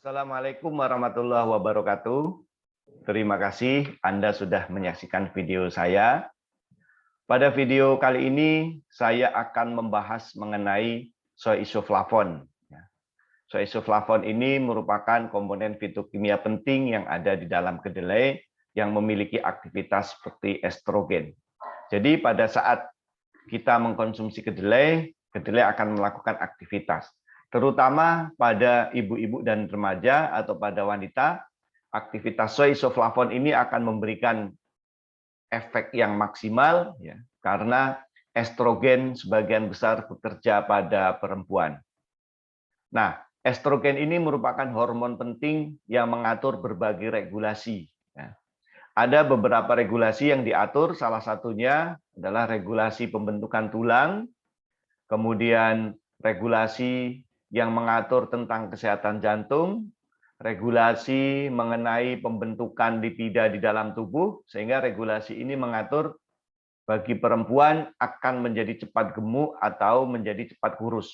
Assalamualaikum warahmatullahi wabarakatuh. Terima kasih Anda sudah menyaksikan video saya. Pada video kali ini saya akan membahas mengenai soy isoflavon. Soy isoflavon ini merupakan komponen fitokimia penting yang ada di dalam kedelai yang memiliki aktivitas seperti estrogen. Jadi pada saat kita mengkonsumsi kedelai, kedelai akan melakukan aktivitas. Terutama pada ibu-ibu dan remaja atau pada wanita, aktivitas soy isoflavon ini akan memberikan efek yang maksimal ya, karena estrogen sebagian besar bekerja pada perempuan. Nah, estrogen ini merupakan hormon penting yang mengatur berbagai regulasi. Ya. Ada beberapa regulasi yang diatur, salah satunya adalah regulasi pembentukan tulang, kemudian regulasi yang mengatur tentang kesehatan jantung, regulasi mengenai pembentukan lipida di dalam tubuh, sehingga regulasi ini mengatur bagi perempuan akan menjadi cepat gemuk atau menjadi cepat kurus.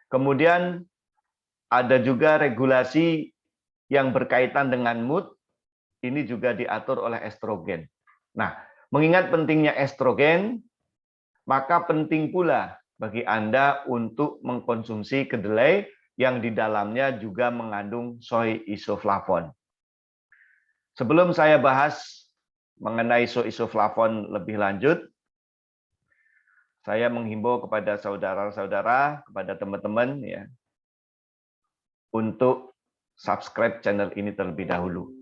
Kemudian ada juga regulasi yang berkaitan dengan mood, ini juga diatur oleh estrogen. Nah, mengingat pentingnya estrogen, maka penting pula bagi Anda untuk mengkonsumsi kedelai yang di dalamnya juga mengandung soy isoflavon. Sebelum saya bahas mengenai soy isoflavon lebih lanjut, saya menghimbau kepada saudara-saudara, kepada teman-teman ya, untuk subscribe channel ini terlebih dahulu.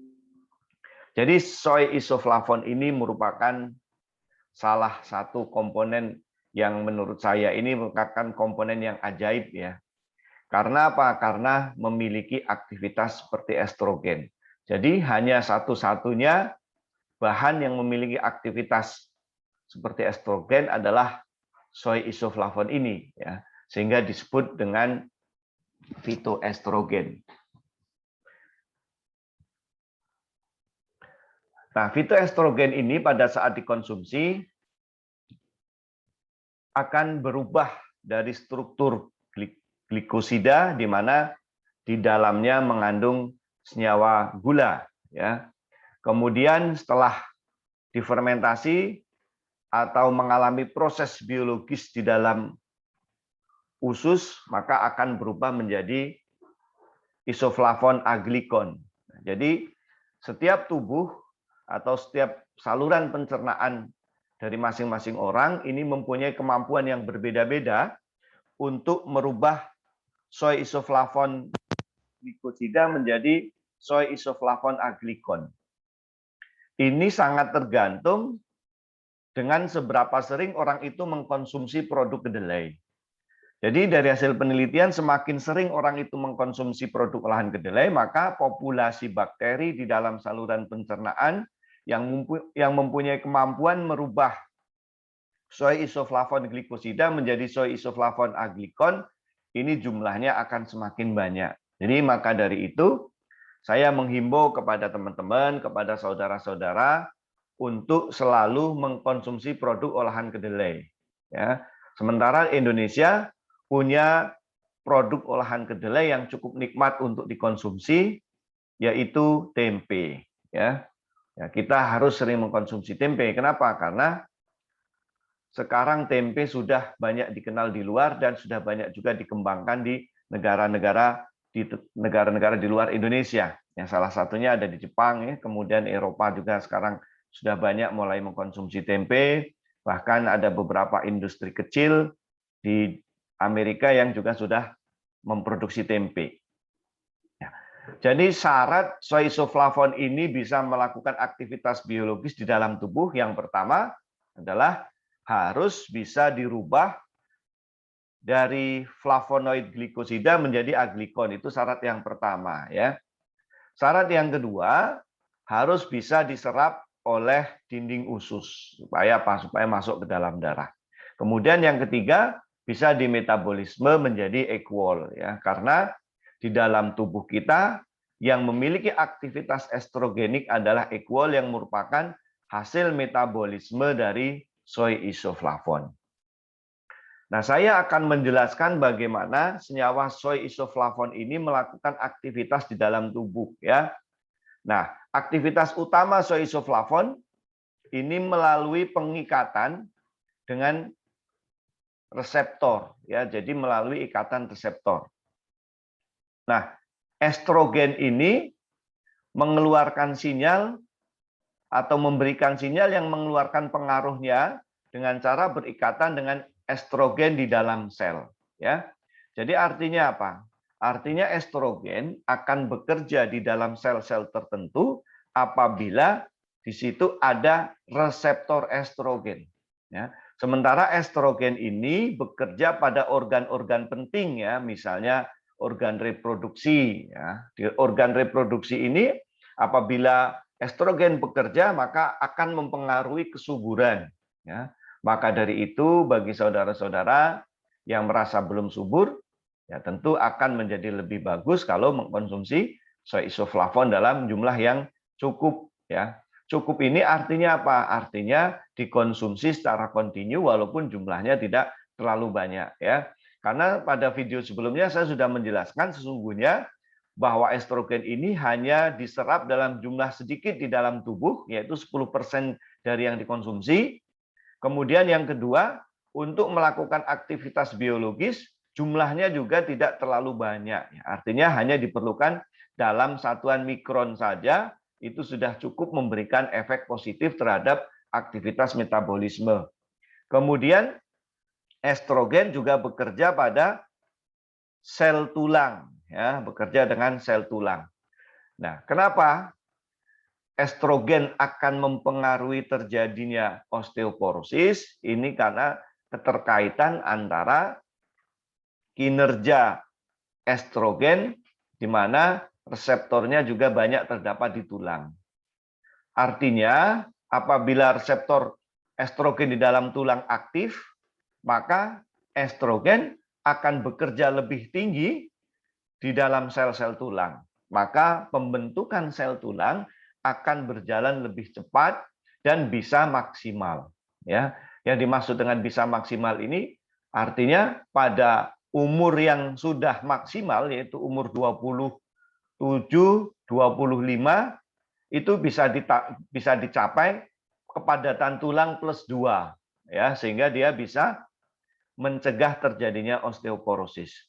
Jadi soy isoflavon ini merupakan salah satu komponen yang menurut saya ini merupakan komponen yang ajaib ya. Karena apa? Karena memiliki aktivitas seperti estrogen. Jadi hanya satu-satunya bahan yang memiliki aktivitas seperti estrogen adalah soy isoflavon ini ya. Sehingga disebut dengan fitoestrogen. Nah, fitoestrogen ini pada saat dikonsumsi akan berubah dari struktur glikosida di mana di dalamnya mengandung senyawa gula ya. Kemudian setelah difermentasi atau mengalami proses biologis di dalam usus, maka akan berubah menjadi isoflavon aglikon. Jadi setiap tubuh atau setiap saluran pencernaan dari masing-masing orang ini mempunyai kemampuan yang berbeda-beda untuk merubah soy isoflavon glikosida menjadi soy isoflavon aglikon. Ini sangat tergantung dengan seberapa sering orang itu mengkonsumsi produk kedelai. Jadi dari hasil penelitian semakin sering orang itu mengkonsumsi produk olahan kedelai, maka populasi bakteri di dalam saluran pencernaan yang mempunyai kemampuan merubah soy isoflavon glikosida menjadi soy isoflavon aglikon, ini jumlahnya akan semakin banyak. Jadi maka dari itu, saya menghimbau kepada teman-teman, kepada saudara-saudara, untuk selalu mengkonsumsi produk olahan kedelai. Ya. Sementara Indonesia punya produk olahan kedelai yang cukup nikmat untuk dikonsumsi, yaitu tempe. Ya. Ya, kita harus sering mengkonsumsi tempe. Kenapa? Karena sekarang tempe sudah banyak dikenal di luar dan sudah banyak juga dikembangkan di negara-negara di luar Indonesia. Yang salah satunya ada di Jepang, ya. Kemudian Eropa juga sekarang sudah banyak mulai mengkonsumsi tempe. Bahkan ada beberapa industri kecil di Amerika yang juga sudah memproduksi tempe. Jadi syarat soy isoflavon ini bisa melakukan aktivitas biologis di dalam tubuh. Yang pertama adalah harus bisa dirubah dari flavonoid glikosida menjadi aglikon. Itu syarat yang pertama ya. Syarat yang kedua harus bisa diserap oleh dinding usus supaya apa? Supaya masuk ke dalam darah. Kemudian yang ketiga bisa dimetabolisme menjadi equal ya, karena di dalam tubuh kita yang memiliki aktivitas estrogenik adalah equal yang merupakan hasil metabolisme dari soy isoflavon. Nah, saya akan menjelaskan bagaimana senyawa soy isoflavon ini melakukan aktivitas di dalam tubuh ya. Nah, aktivitas utama soy isoflavon ini melalui pengikatan dengan reseptor ya. Jadi melalui ikatan reseptor. Nah, estrogen ini mengeluarkan sinyal atau memberikan sinyal yang mengeluarkan pengaruhnya dengan cara berikatan dengan estrogen di dalam sel ya. Jadi artinya apa? Artinya estrogen akan bekerja di dalam sel-sel tertentu apabila di situ ada reseptor estrogen ya. Sementara estrogen ini bekerja pada organ-organ penting ya, misalnya organ reproduksi ya. Di organ reproduksi ini apabila estrogen bekerja maka akan mempengaruhi kesuburan ya. Maka dari itu bagi saudara-saudara yang merasa belum subur ya tentu akan menjadi lebih bagus kalau mengkonsumsi soy isoflavon dalam jumlah yang cukup ya. Cukup ini artinya apa? Artinya dikonsumsi secara kontinu walaupun jumlahnya tidak terlalu banyak ya. Karena pada video sebelumnya saya sudah menjelaskan sesungguhnya bahwa estrogen ini hanya diserap dalam jumlah sedikit di dalam tubuh, yaitu 10% dari yang dikonsumsi. Kemudian yang kedua, untuk melakukan aktivitas biologis, jumlahnya juga tidak terlalu banyak. Artinya hanya diperlukan dalam satuan mikron saja, itu sudah cukup memberikan efek positif terhadap aktivitas metabolisme. Kemudian estrogen juga bekerja pada sel tulang, ya, bekerja dengan sel tulang. Nah, kenapa estrogen akan mempengaruhi terjadinya osteoporosis? Ini karena keterkaitan antara kinerja estrogen, di mana reseptornya juga banyak terdapat di tulang. Artinya, apabila reseptor estrogen di dalam tulang aktif, maka estrogen akan bekerja lebih tinggi di dalam sel-sel tulang. Maka pembentukan sel tulang akan berjalan lebih cepat dan bisa maksimal. Ya, yang dimaksud dengan bisa maksimal ini artinya pada umur yang sudah maksimal yaitu umur 27, 25 itu bisa dicapai kepadatan tulang plus 2 ya, sehingga dia bisa mencegah terjadinya osteoporosis.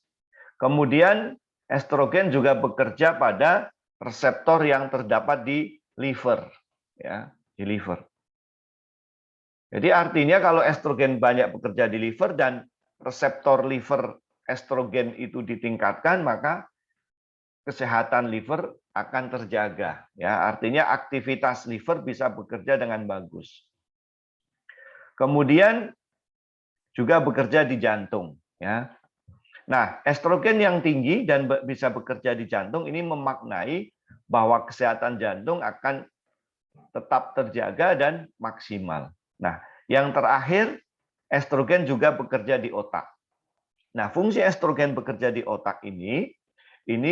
Kemudian estrogen juga bekerja pada reseptor yang terdapat di liver ya, di liver. Jadi artinya kalau estrogen banyak bekerja di liver dan reseptor liver estrogen itu ditingkatkan, maka kesehatan liver akan terjaga ya. Artinya aktivitas liver bisa bekerja dengan bagus. Kemudian juga bekerja di jantung ya. Nah, estrogen yang tinggi dan bisa bekerja di jantung ini memaknai bahwa kesehatan jantung akan tetap terjaga dan maksimal. Nah, yang terakhir estrogen juga bekerja di otak. Nah, fungsi estrogen bekerja di otak ini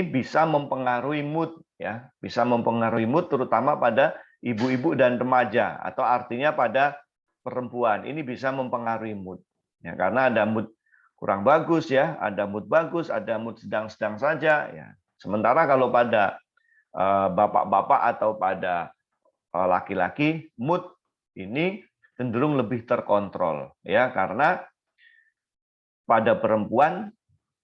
bisa mempengaruhi mood ya, bisa mempengaruhi mood terutama pada ibu-ibu dan remaja atau artinya pada perempuan. Ini bisa mempengaruhi mood. Ya, karena ada mood kurang bagus ya, ada mood bagus, ada mood sedang-sedang saja ya. Sementara kalau pada bapak-bapak atau pada laki-laki, mood ini cenderung lebih terkontrol ya, karena pada perempuan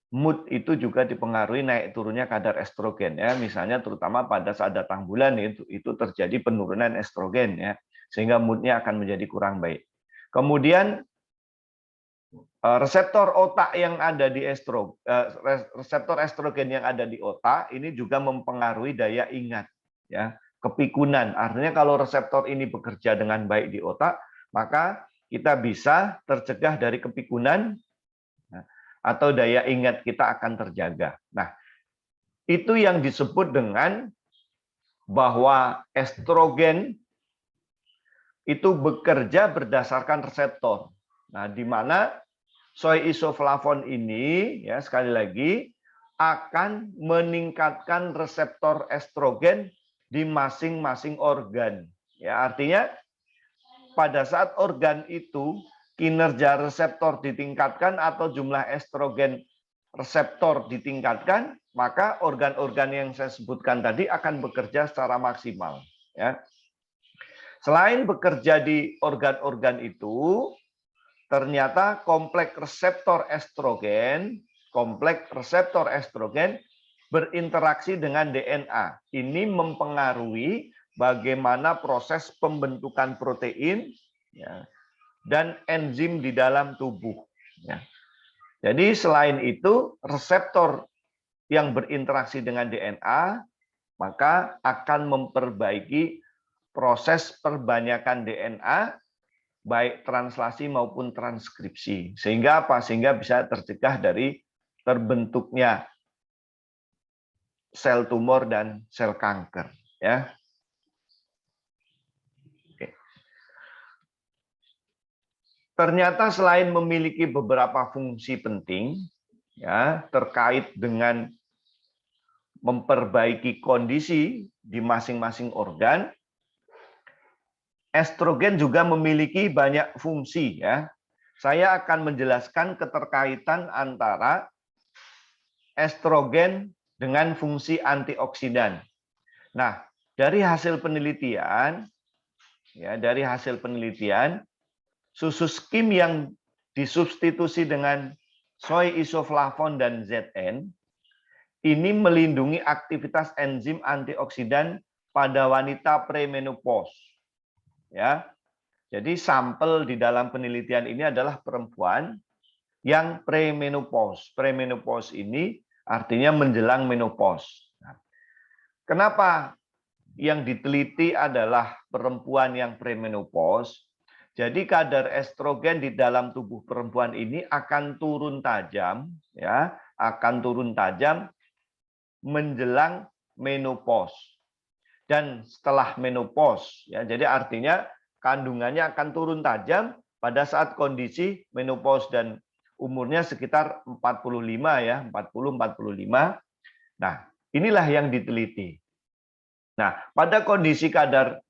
mood itu juga dipengaruhi naik turunnya kadar estrogen ya, misalnya terutama pada saat datang bulan itu terjadi penurunan estrogen ya, sehingga moodnya akan menjadi kurang baik. Kemudian reseptor otak yang ada di reseptor estrogen yang ada di otak ini juga mempengaruhi daya ingat ya, kepikunan. Artinya kalau reseptor ini bekerja dengan baik di otak, maka kita bisa tercegah dari kepikunan atau daya ingat kita akan terjaga. Nah, itu yang disebut dengan bahwa estrogen itu bekerja berdasarkan reseptor. Nah, di mana soy isoflavon ini ya sekali lagi akan meningkatkan reseptor estrogen di masing-masing organ. Ya, artinya pada saat organ itu kinerja reseptor ditingkatkan atau jumlah estrogen reseptor ditingkatkan, maka organ-organ yang saya sebutkan tadi akan bekerja secara maksimal. Ya. Selain bekerja di organ-organ itu, ternyata kompleks reseptor estrogen berinteraksi dengan DNA. Ini mempengaruhi bagaimana proses pembentukan protein, ya, dan enzim di dalam tubuh. Ya. Jadi selain itu, reseptor yang berinteraksi dengan DNA, maka akan memperbaiki proses perbanyakan DNA, baik translasi maupun transkripsi. Sehingga apa? Sehingga bisa tercegah dari terbentuknya sel tumor dan sel kanker. Ya. Oke. Ternyata selain memiliki beberapa fungsi penting, ya, terkait dengan memperbaiki kondisi di masing-masing organ, estrogen juga memiliki banyak fungsi. Ya. Saya akan menjelaskan keterkaitan antara estrogen dengan fungsi antioksidan. Nah, dari hasil penelitian, susu skim yang disubstitusi dengan soy isoflavon dan ZN ini melindungi aktivitas enzim antioksidan pada wanita premenopause. Ya. Jadi sampel di dalam penelitian ini adalah perempuan yang premenopause. Premenopause ini artinya menjelang menopause. Kenapa yang diteliti adalah perempuan yang premenopause? Jadi kadar estrogen di dalam tubuh perempuan ini akan turun tajam, ya, akan turun tajam menjelang menopause. Dan setelah menopause, ya, jadi artinya kandungannya akan turun tajam pada saat kondisi menopause dan umurnya sekitar 45 ya, 40-45. Nah, inilah yang diteliti. Nah, pada kondisi kadar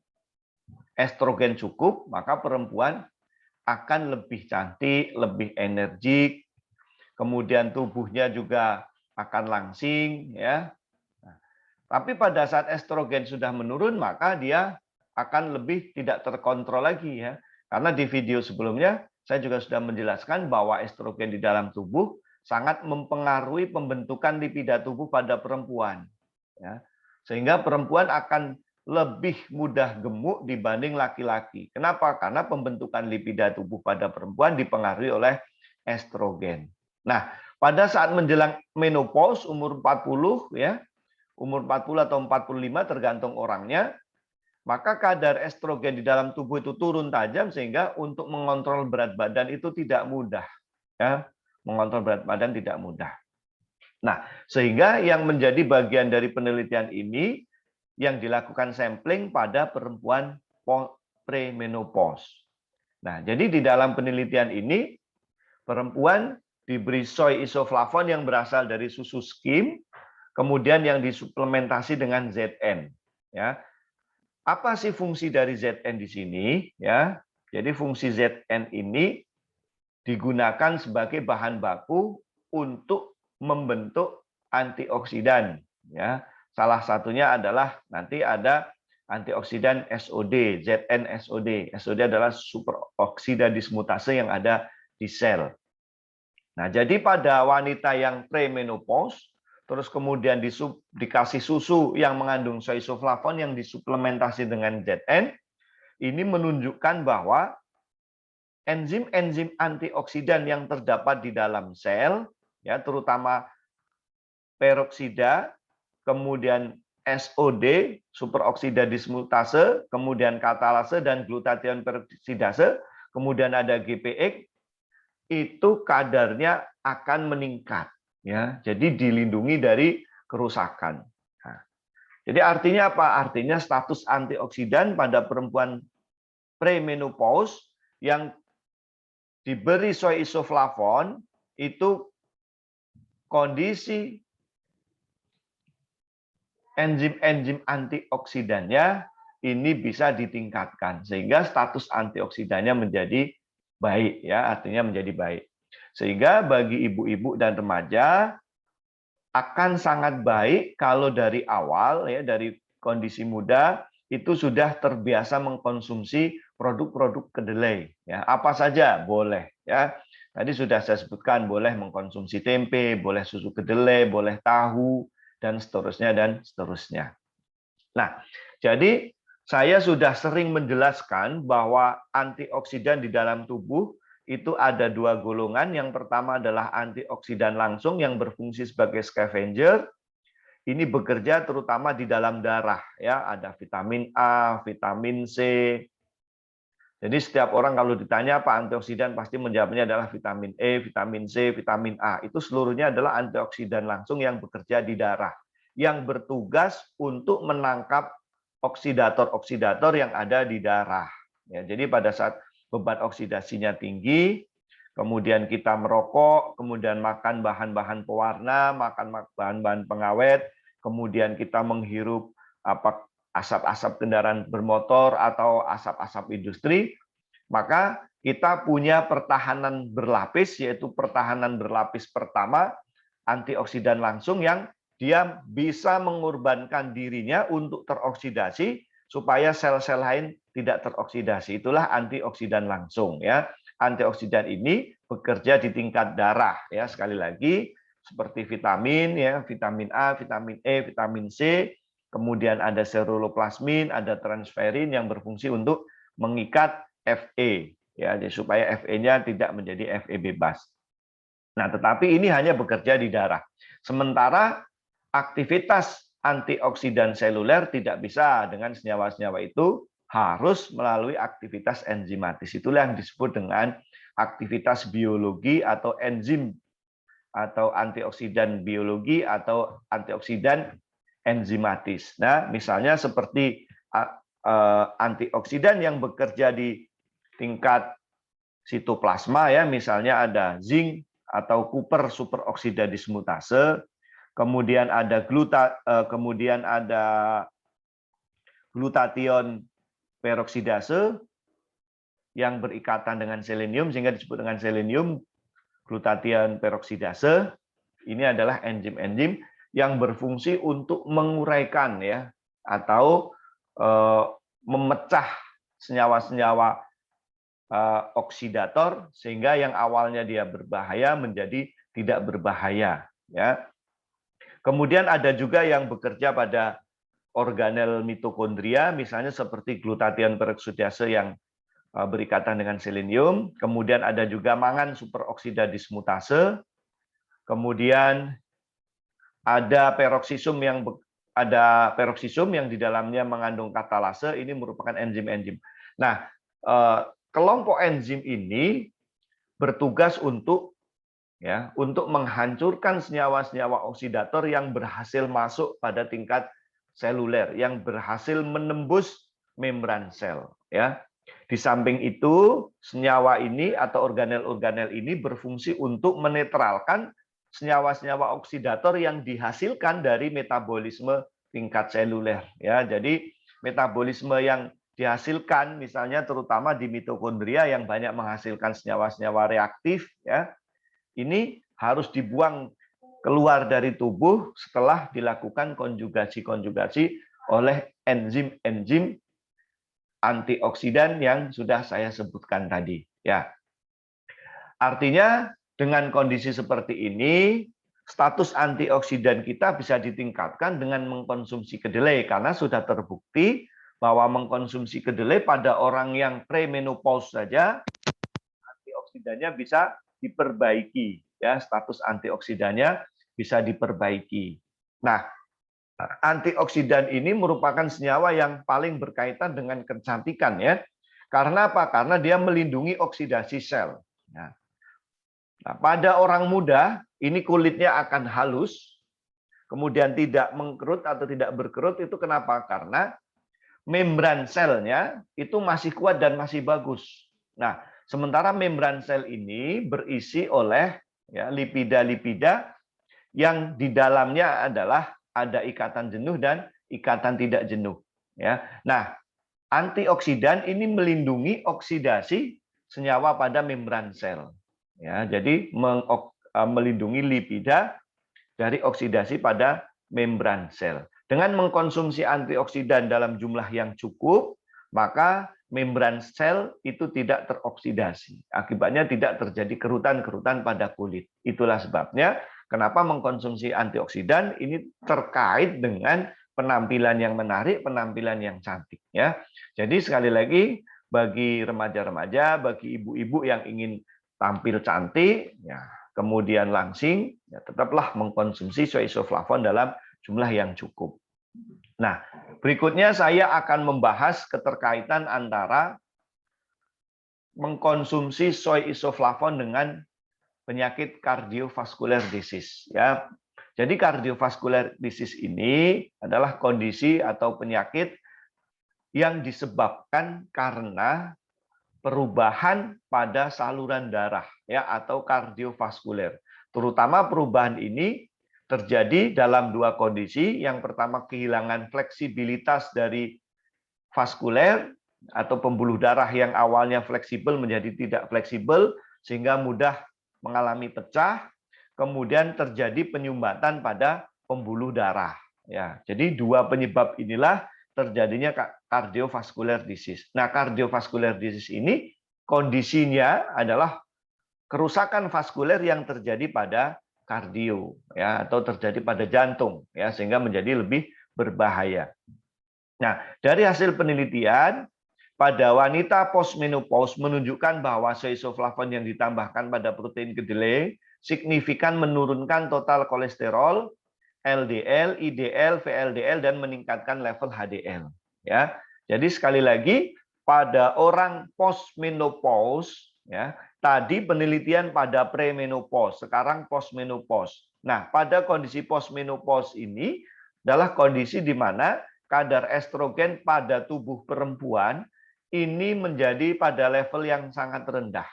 estrogen cukup, maka perempuan akan lebih cantik, lebih energik, kemudian tubuhnya juga akan langsing, ya. Nah, tapi pada saat estrogen sudah menurun, maka dia akan lebih tidak terkontrol lagi, ya. Karena di video sebelumnya saya juga sudah menjelaskan bahwa estrogen di dalam tubuh sangat mempengaruhi pembentukan lipida tubuh pada perempuan, ya. Sehingga perempuan akan lebih mudah gemuk dibanding laki-laki. Kenapa? Karena pembentukan lipida tubuh pada perempuan dipengaruhi oleh estrogen. Nah, pada saat menjelang menopause umur 40 ya, umur 40 atau 45 tergantung orangnya, maka kadar estrogen di dalam tubuh itu turun tajam sehingga untuk mengontrol berat badan itu tidak mudah. Ya, mengontrol berat badan tidak mudah. Nah, sehingga yang menjadi bagian dari penelitian ini yang dilakukan sampling pada perempuan premenopause. Nah, jadi di dalam penelitian ini perempuan diberi soy isoflavon yang berasal dari susu skim, kemudian yang disuplementasi dengan ZN. Ya, apa sih fungsi dari ZN di sini? Ya, jadi fungsi ZN ini digunakan sebagai bahan baku untuk membentuk antioksidan. Ya, salah satunya adalah nanti ada antioksidan SOD, ZN SOD. SOD adalah superoksida dismutase yang ada di sel. Nah, jadi pada wanita yang premenopause, terus kemudian dikasih susu yang mengandung soy isoflavon yang disuplementasi dengan ZN, ini menunjukkan bahwa enzim-enzim antioksidan yang terdapat di dalam sel, ya, terutama peroksida, kemudian SOD, superoksida dismutase, kemudian katalase dan glutathione peroksidase, kemudian ada GPX, itu kadarnya akan meningkat, ya. Jadi dilindungi dari kerusakan. Nah, jadi artinya apa? Artinya status antioksidan pada perempuan premenopause yang diberi soy isoflavon itu kondisi enzim-enzim antioksidannya ini bisa ditingkatkan sehingga status antioksidannya menjadi baik ya, artinya menjadi baik. Sehingga bagi ibu-ibu dan remaja akan sangat baik kalau dari awal ya, dari kondisi muda itu sudah terbiasa mengkonsumsi produk-produk kedelai ya. Apa saja boleh ya. Tadi sudah saya sebutkan, boleh mengkonsumsi tempe, boleh susu kedelai, boleh tahu dan seterusnya dan seterusnya. Nah, jadi saya sudah sering menjelaskan bahwa antioksidan di dalam tubuh itu ada dua golongan. Yang pertama adalah antioksidan langsung yang berfungsi sebagai scavenger. Ini bekerja terutama di dalam darah ya, ada vitamin A, vitamin C. Jadi setiap orang kalau ditanya apa antioksidan pasti menjawabnya adalah vitamin E, vitamin C, vitamin A. Itu seluruhnya adalah antioksidan langsung yang bekerja di darah, yang bertugas untuk menangkap oksidator-oksidator yang ada di darah. Ya, jadi pada saat beban oksidasinya tinggi, kemudian kita merokok, kemudian makan bahan-bahan pewarna, makan bahan-bahan pengawet, kemudian kita menghirup asap-asap kendaraan bermotor atau asap-asap industri, maka kita punya pertahanan berlapis, yaitu pertahanan berlapis pertama, antioksidan langsung yang dia bisa mengorbankan dirinya untuk teroksidasi supaya sel-sel lain tidak teroksidasi. Itulah antioksidan langsung ya. Antioksidan ini bekerja di tingkat darah ya, sekali lagi seperti vitamin ya, vitamin A, vitamin E, vitamin C, kemudian ada seruloplasmin, ada transferin yang berfungsi untuk mengikat Fe ya, jadi supaya Fe-nya tidak menjadi Fe bebas. Nah, tetapi ini hanya bekerja di darah. Sementara aktivitas antioksidan seluler tidak bisa dengan senyawa-senyawa itu, harus melalui aktivitas enzimatis. Itulah yang disebut dengan aktivitas biologi atau enzim atau antioksidan biologi atau antioksidan enzimatis. Nah, misalnya seperti antioksidan yang bekerja di tingkat sitoplasma ya, misalnya ada zinc atau Cooper superoksida dismutase, kemudian ada glutathione peroksidase yang berikatan dengan selenium sehingga disebut dengan selenium glutathione peroksidase. Ini adalah enzim-enzim yang berfungsi untuk menguraikan ya atau memecah senyawa-senyawa oksidator sehingga yang awalnya dia berbahaya menjadi tidak berbahaya ya. Kemudian ada juga yang bekerja pada organel mitokondria misalnya seperti glutathione peroksidase yang berikatan dengan selenium, kemudian ada juga mangan superoksida dismutase, kemudian ada peroksisum yang di dalamnya mengandung katalase, ini merupakan enzim-enzim. Nah, kelompok enzim ini bertugas untuk menghancurkan senyawa-senyawa oksidator yang berhasil masuk pada tingkat seluler, yang berhasil menembus membran sel. Ya, di samping itu, senyawa ini atau organel-organel ini berfungsi untuk menetralkan senyawa-senyawa oksidator yang dihasilkan dari metabolisme tingkat seluler. Ya, jadi metabolisme yang dihasilkan misalnya terutama di mitokondria yang banyak menghasilkan senyawa-senyawa reaktif ya, ini harus dibuang keluar dari tubuh setelah dilakukan konjugasi-konjugasi oleh enzim-enzim antioksidan yang sudah saya sebutkan tadi ya. Artinya dengan kondisi seperti ini status antioksidan kita bisa ditingkatkan dengan mengkonsumsi kedelai karena sudah terbukti bahwa mengkonsumsi kedelai pada orang yang premenopause saja antioksidannya bisa diperbaiki ya, status antioksidannya bisa diperbaiki. Nah, antioksidan ini merupakan senyawa yang paling berkaitan dengan kecantikan ya. Karena apa? Karena dia melindungi oksidasi sel. Nah, pada orang muda ini kulitnya akan halus, kemudian tidak mengkerut atau tidak berkerut. Itu kenapa? Karena membran selnya itu masih kuat dan masih bagus. Nah, sementara membran sel ini berisi oleh ya, lipida-lipida yang di dalamnya adalah ada ikatan jenuh dan ikatan tidak jenuh. Ya, nah antioksidan ini melindungi oksidasi senyawa pada membran sel. Ya, jadi melindungi lipida dari oksidasi pada membran sel. Dengan mengkonsumsi antioksidan dalam jumlah yang cukup, maka membran sel itu tidak teroksidasi. Akibatnya tidak terjadi kerutan-kerutan pada kulit. Itulah sebabnya kenapa mengkonsumsi antioksidan ini terkait dengan penampilan yang menarik, penampilan yang cantik. Ya, jadi sekali lagi bagi remaja-remaja, bagi ibu-ibu yang ingin tampil cantik, ya, kemudian langsing, ya, tetaplah mengkonsumsi soy isoflavon dalam jumlah yang cukup. Nah, berikutnya saya akan membahas keterkaitan antara mengkonsumsi soy isoflavon dengan penyakit cardiovascular disease. Ya, jadi cardiovascular disease ini adalah kondisi atau penyakit yang disebabkan karena perubahan pada saluran darah ya atau kardiovaskuler. Terutama perubahan ini terjadi dalam dua kondisi. Yang pertama kehilangan fleksibilitas dari vaskuler atau pembuluh darah yang awalnya fleksibel menjadi tidak fleksibel sehingga mudah mengalami pecah. Kemudian terjadi penyumbatan pada pembuluh darah. Ya, jadi dua penyebab inilah terjadinya cardiovascular disease. Nah, cardiovascular disease ini kondisinya adalah kerusakan vaskuler yang terjadi pada kardio ya atau terjadi pada jantung ya sehingga menjadi lebih berbahaya. Nah, dari hasil penelitian pada wanita postmenopause menunjukkan bahwa soy isoflavon yang ditambahkan pada protein kedelai signifikan menurunkan total kolesterol, LDL, IDL, VLDL dan meningkatkan level HDL. Ya, jadi sekali lagi pada orang postmenopause, ya tadi penelitian pada premenopause, sekarang postmenopause. Nah, pada kondisi postmenopause ini adalah kondisi di mana kadar estrogen pada tubuh perempuan ini menjadi pada level yang sangat rendah.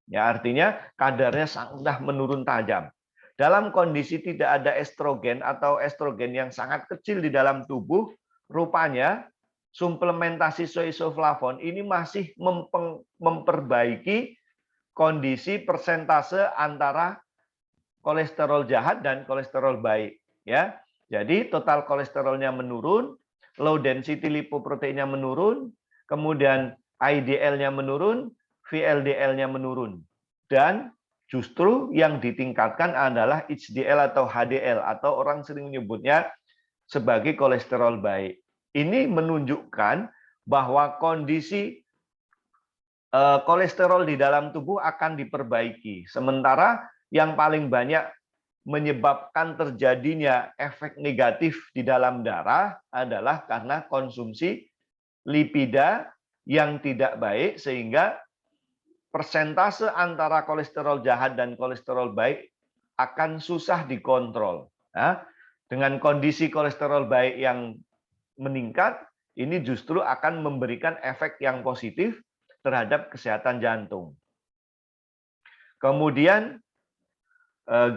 Ya, artinya kadarnya sudah menurun tajam. Dalam kondisi tidak ada estrogen atau estrogen yang sangat kecil di dalam tubuh, rupanya suplementasi soy isoflavon ini masih memperbaiki kondisi persentase antara kolesterol jahat dan kolesterol baik. Ya, jadi total kolesterolnya menurun, low density lipoproteinnya menurun, kemudian IDL-nya menurun, VLDL-nya menurun, dan justru yang ditingkatkan adalah HDL atau HDL atau orang sering menyebutnya sebagai kolesterol baik. Ini menunjukkan bahwa kondisi kolesterol di dalam tubuh akan diperbaiki. Sementara yang paling banyak menyebabkan terjadinya efek negatif di dalam darah adalah karena konsumsi lipida yang tidak baik sehingga persentase antara kolesterol jahat dan kolesterol baik akan susah dikontrol. Nah, dengan kondisi kolesterol baik yang meningkat, ini justru akan memberikan efek yang positif terhadap kesehatan jantung. Kemudian,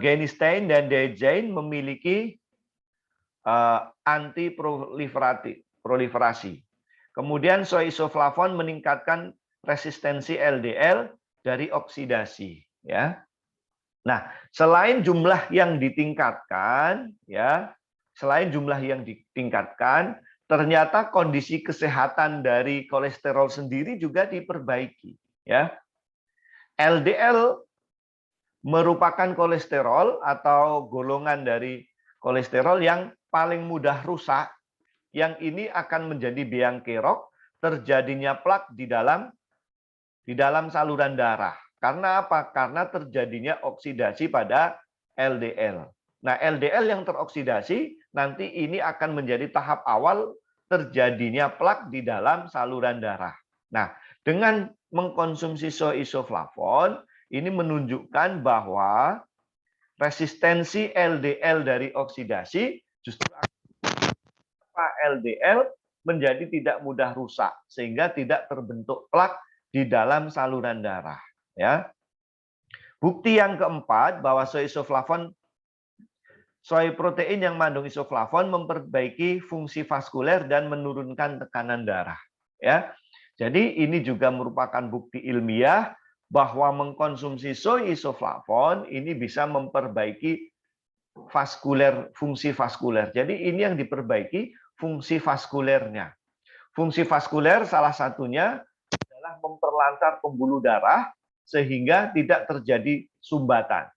genistein dan diazein memiliki anti-proliferasi. Kemudian soy isoflavon meningkatkan resistensi LDL dari oksidasi, ya. Nah, selain jumlah yang ditingkatkan, ya, ternyata kondisi kesehatan dari kolesterol sendiri juga diperbaiki, ya. LDL merupakan kolesterol atau golongan dari kolesterol yang paling mudah rusak, yang ini akan menjadi biang kerok terjadinya plak di dalam saluran darah. Karena apa? Karena terjadinya oksidasi pada LDL. Nah, LDL yang teroksidasi nanti ini akan menjadi tahap awal terjadinya plak di dalam saluran darah. Nah, dengan mengkonsumsi soy isoflavon ini menunjukkan bahwa resistensi LDL dari oksidasi justru LDL menjadi tidak mudah rusak sehingga tidak terbentuk plak di dalam saluran darah. Ya, bukti yang keempat bahwa soy protein yang mengandung isoflavon memperbaiki fungsi vaskuler dan menurunkan tekanan darah. Ya, jadi ini juga merupakan bukti ilmiah bahwa mengkonsumsi soy isoflavon ini bisa memperbaiki fungsi vaskuler. Jadi ini yang diperbaiki fungsi vaskulernya. Fungsi vaskuler salah satunya adalah memperlancar pembuluh darah sehingga tidak terjadi sumbatan.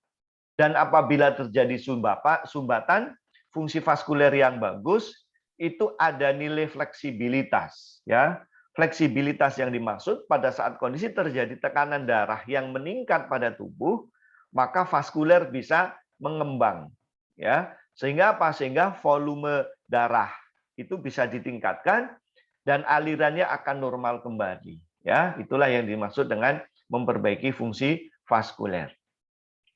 Dan apabila terjadi sumbatan, fungsi vaskuler yang bagus itu ada nilai fleksibilitas, ya. Fleksibilitas yang dimaksud pada saat kondisi terjadi tekanan darah yang meningkat pada tubuh, maka vaskuler bisa mengembang, ya. Sehingga apa? Sehingga volume darah itu bisa ditingkatkan dan alirannya akan normal kembali, ya. Itulah yang dimaksud dengan memperbaiki fungsi vaskuler.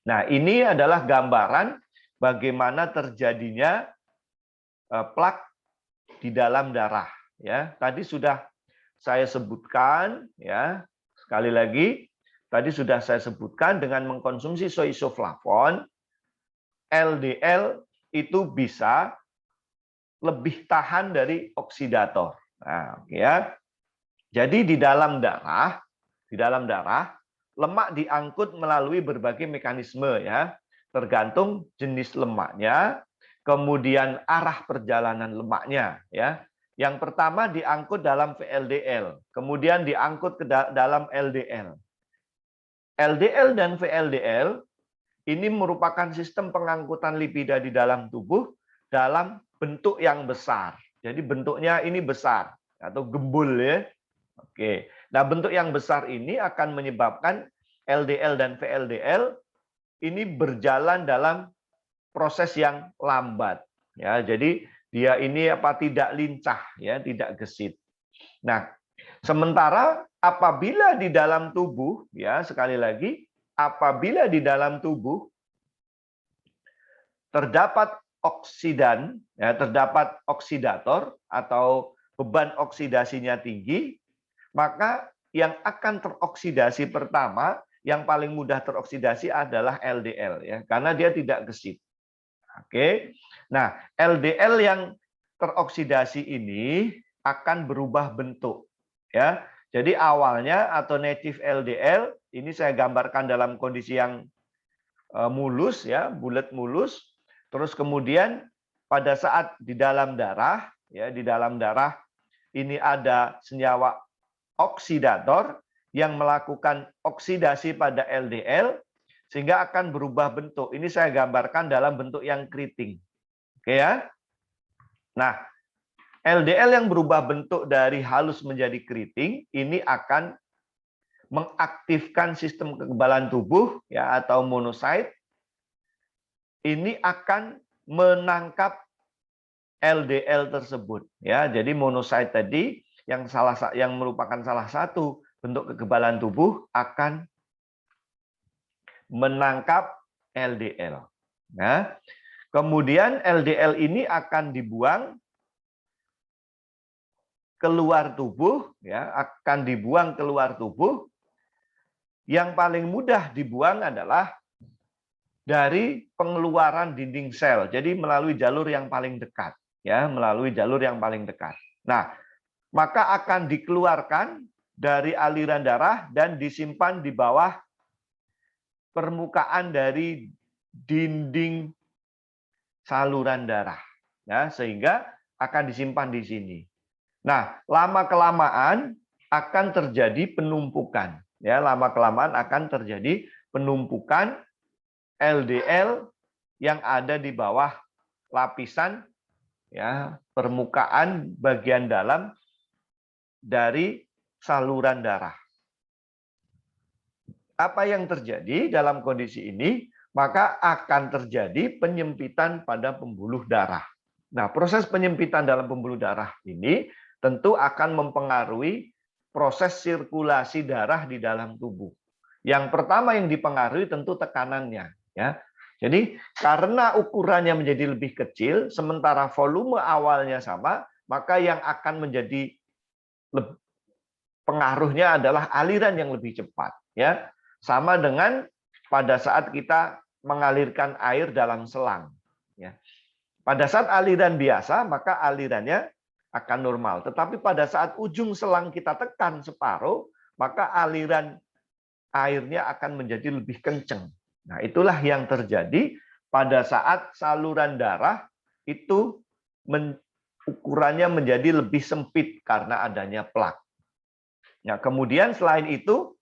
Nah, ini adalah gambaran bagaimana terjadinya plak di dalam darah, ya. Tadi sudah saya sebutkan, ya. Sekali lagi, tadi sudah saya sebutkan dengan mengkonsumsi soy isoflavon, LDL itu bisa lebih tahan dari oksidator. Nah, ya. Jadi di dalam darah lemak diangkut melalui berbagai mekanisme, ya. Tergantung jenis lemaknya, kemudian arah perjalanan lemaknya, ya. Yang pertama diangkut dalam VLDL, kemudian diangkut ke dalam LDL. LDL dan VLDL ini merupakan sistem pengangkutan lipida di dalam tubuh dalam bentuk yang besar. Jadi bentuknya ini besar atau gembul, ya. Oke. Nah, bentuk yang besar ini akan menyebabkan LDL dan VLDL ini berjalan dalam proses yang lambat, ya. Jadi dia ini tidak lincah, ya, tidak gesit. Nah, sementara apabila di dalam tubuh, ya, sekali lagi, apabila di dalam tubuh terdapat oksidan, ya, terdapat oksidator atau beban oksidasinya tinggi, maka yang akan teroksidasi pertama, yang paling mudah teroksidasi adalah LDL, ya, karena dia tidak gesit. Oke. Nah, LDL yang teroksidasi ini akan berubah bentuk, ya. Jadi awalnya atau native LDL ini saya gambarkan dalam kondisi yang mulus, ya, bulat mulus. Terus kemudian pada saat di dalam darah, ya, di dalam darah ini ada senyawa oksidator yang melakukan oksidasi pada LDL sehingga akan berubah bentuk. Ini saya gambarkan dalam bentuk yang keriting. Oke, ya. Nah, LDL yang berubah bentuk dari halus menjadi keriting ini akan mengaktifkan sistem kekebalan tubuh, ya, atau monosit. Ini akan menangkap LDL tersebut, ya. Jadi monosit tadi yang merupakan salah satu bentuk kekebalan tubuh akan menangkap LDL. Nah, kemudian LDL ini akan dibuang keluar tubuh, ya, akan dibuang keluar tubuh. Yang paling mudah dibuang adalah dari pengeluaran dinding sel. Jadi melalui jalur yang paling dekat, ya, melalui jalur yang paling dekat. Nah, maka akan dikeluarkan dari aliran darah dan disimpan di bawah permukaan dari dinding saluran darah, ya, sehingga akan disimpan di sini. Nah, lama-kelamaan akan terjadi penumpukan, ya, lama-kelamaan akan terjadi penumpukan LDL yang ada di bawah lapisan, ya, permukaan bagian dalam dari saluran darah. Apa yang terjadi dalam kondisi ini? Maka akan terjadi penyempitan pada pembuluh darah. Nah, proses penyempitan dalam pembuluh darah ini tentu akan mempengaruhi proses sirkulasi darah di dalam tubuh. Yang pertama yang dipengaruhi tentu tekanannya, ya. Jadi karena ukurannya menjadi lebih kecil, sementara volume awalnya sama, maka yang akan menjadi pengaruhnya adalah aliran yang lebih cepat, ya. Sama dengan pada saat kita mengalirkan air dalam selang, ya. Pada saat aliran biasa, maka alirannya akan normal. Tetapi pada saat ujung selang kita tekan separuh, maka aliran airnya akan menjadi lebih kencang. Nah, itulah yang terjadi pada saat saluran darah itu ukurannya menjadi lebih sempit karena adanya plak. Nah, kemudian selain itu,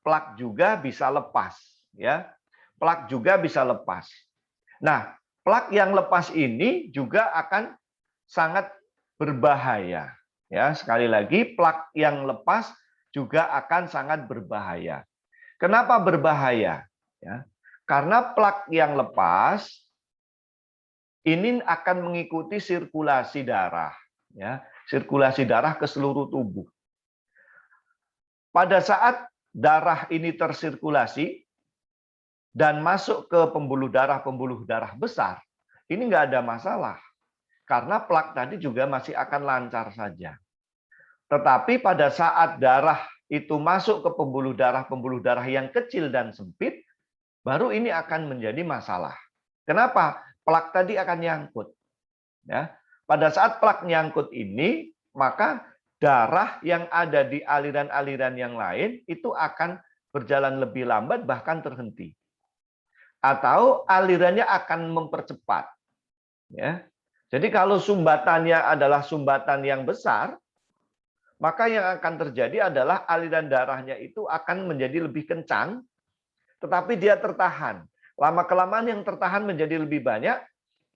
plak juga bisa lepas, ya. Plak juga bisa lepas. Nah, plak yang lepas ini juga akan sangat berbahaya. Ya, sekali lagi plak yang lepas juga akan sangat berbahaya. Kenapa berbahaya? Ya, karena plak yang lepas ini akan mengikuti sirkulasi darah, ya, sirkulasi darah ke seluruh tubuh. Pada saat darah ini tersirkulasi dan masuk ke pembuluh darah besar, ini nggak ada masalah. Karena plak tadi juga masih akan lancar saja. Tetapi pada saat darah itu masuk ke pembuluh darah yang kecil dan sempit, baru ini akan menjadi masalah. Kenapa? Plak tadi akan nyangkut. Ya. Pada saat plak nyangkut ini, maka darah yang ada di aliran-aliran yang lain itu akan berjalan lebih lambat, bahkan terhenti. Atau alirannya akan mempercepat. Ya. Jadi kalau sumbatannya adalah sumbatan yang besar, maka yang akan terjadi adalah aliran darahnya itu akan menjadi lebih kencang, tetapi dia tertahan. Lama-kelamaan yang tertahan menjadi lebih banyak,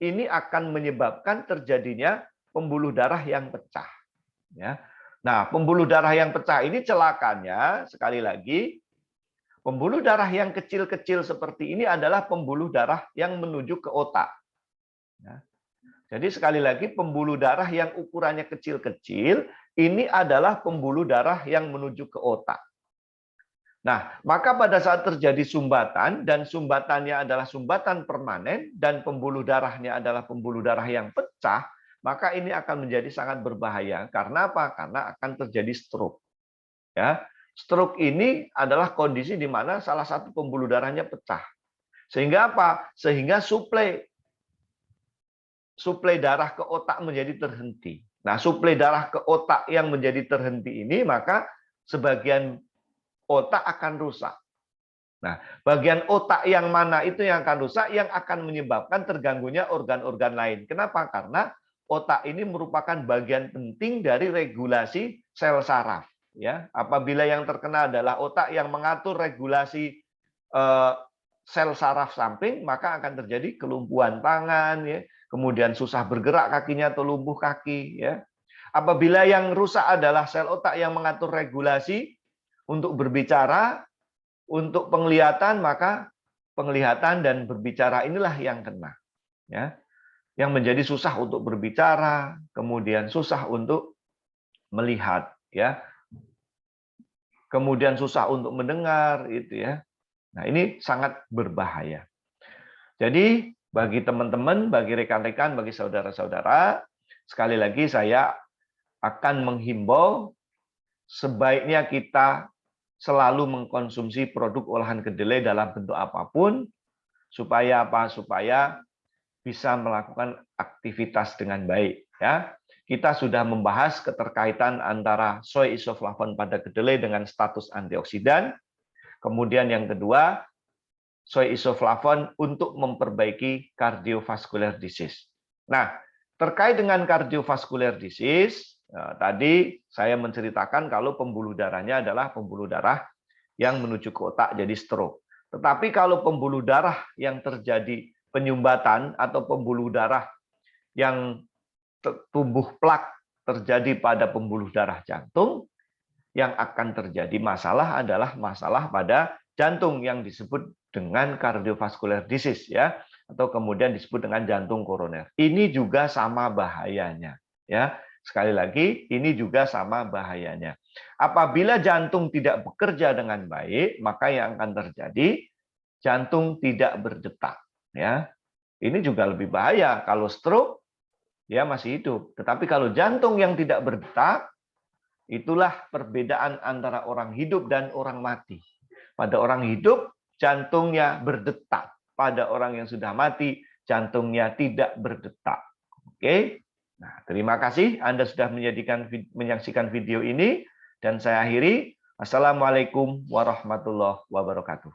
ini akan menyebabkan terjadinya pembuluh darah yang pecah. Ya. Nah, pembuluh darah yang pecah ini celakanya, sekali lagi, pembuluh darah yang kecil-kecil seperti ini adalah pembuluh darah yang menuju ke otak. Ya. Jadi sekali lagi, pembuluh darah yang ukurannya kecil-kecil, ini adalah pembuluh darah yang menuju ke otak. Nah, maka pada saat terjadi sumbatan, dan sumbatannya adalah sumbatan permanen, dan pembuluh darahnya adalah pembuluh darah yang pecah, maka ini akan menjadi sangat berbahaya. Karena apa? Karena akan terjadi stroke. Ya, stroke ini adalah kondisi di mana salah satu pembuluh darahnya pecah. Sehingga apa? Sehingga suplai darah ke otak menjadi terhenti. Nah, suplai darah ke otak yang menjadi terhenti ini, maka sebagian otak akan rusak. Nah, bagian otak yang mana itu yang akan rusak, yang akan menyebabkan terganggunya organ-organ lain. Kenapa? Karena otak ini merupakan bagian penting dari regulasi sel saraf. Ya, apabila yang terkena adalah otak yang mengatur regulasi sel saraf samping, maka akan terjadi kelumpuhan tangan, ya, kemudian susah bergerak kakinya atau lumpuh kaki. Ya. Apabila yang rusak adalah sel otak yang mengatur regulasi untuk berbicara, untuk penglihatan, maka penglihatan dan berbicara inilah yang kena. Ya. Yang menjadi susah untuk berbicara, kemudian susah untuk melihat. Ya. Kemudian susah untuk mendengar. Gitu ya. Nah, ini sangat berbahaya. Jadi, bagi teman-teman, bagi rekan-rekan, bagi saudara-saudara, sekali lagi saya akan menghimbau sebaiknya kita selalu mengkonsumsi produk olahan kedelai dalam bentuk apapun, supaya apa? Supaya bisa melakukan aktivitas dengan baik. Ya, kita sudah membahas keterkaitan antara soy isoflavon pada kedelai dengan status antioksidan. Kemudian yang kedua, soy isoflavon untuk memperbaiki cardiovascular disease. Nah, terkait dengan cardiovascular disease, tadi saya menceritakan kalau pembuluh darahnya adalah pembuluh darah yang menuju ke otak, jadi stroke. Tetapi kalau pembuluh darah yang terjadi penyumbatan atau pembuluh darah yang tumbuh plak terjadi pada pembuluh darah jantung, yang akan terjadi masalah adalah masalah pada jantung yang disebut dengan cardiovascular disease, ya, atau kemudian disebut dengan jantung koroner. Ini juga sama bahayanya, ya. Sekali lagi, ini juga sama bahayanya. Apabila jantung tidak bekerja dengan baik, maka yang akan terjadi jantung tidak berdetak, ya. Ini juga lebih bahaya. Kalau stroke, ya masih hidup. Tetapi kalau jantung yang tidak berdetak, itulah perbedaan antara orang hidup dan orang mati. Pada orang hidup, jantungnya berdetak. Pada orang yang sudah mati, jantungnya tidak berdetak. Oke. Nah, terima kasih Anda sudah menyaksikan video ini, dan saya akhiri. Assalamualaikum warahmatullahi wabarakatuh.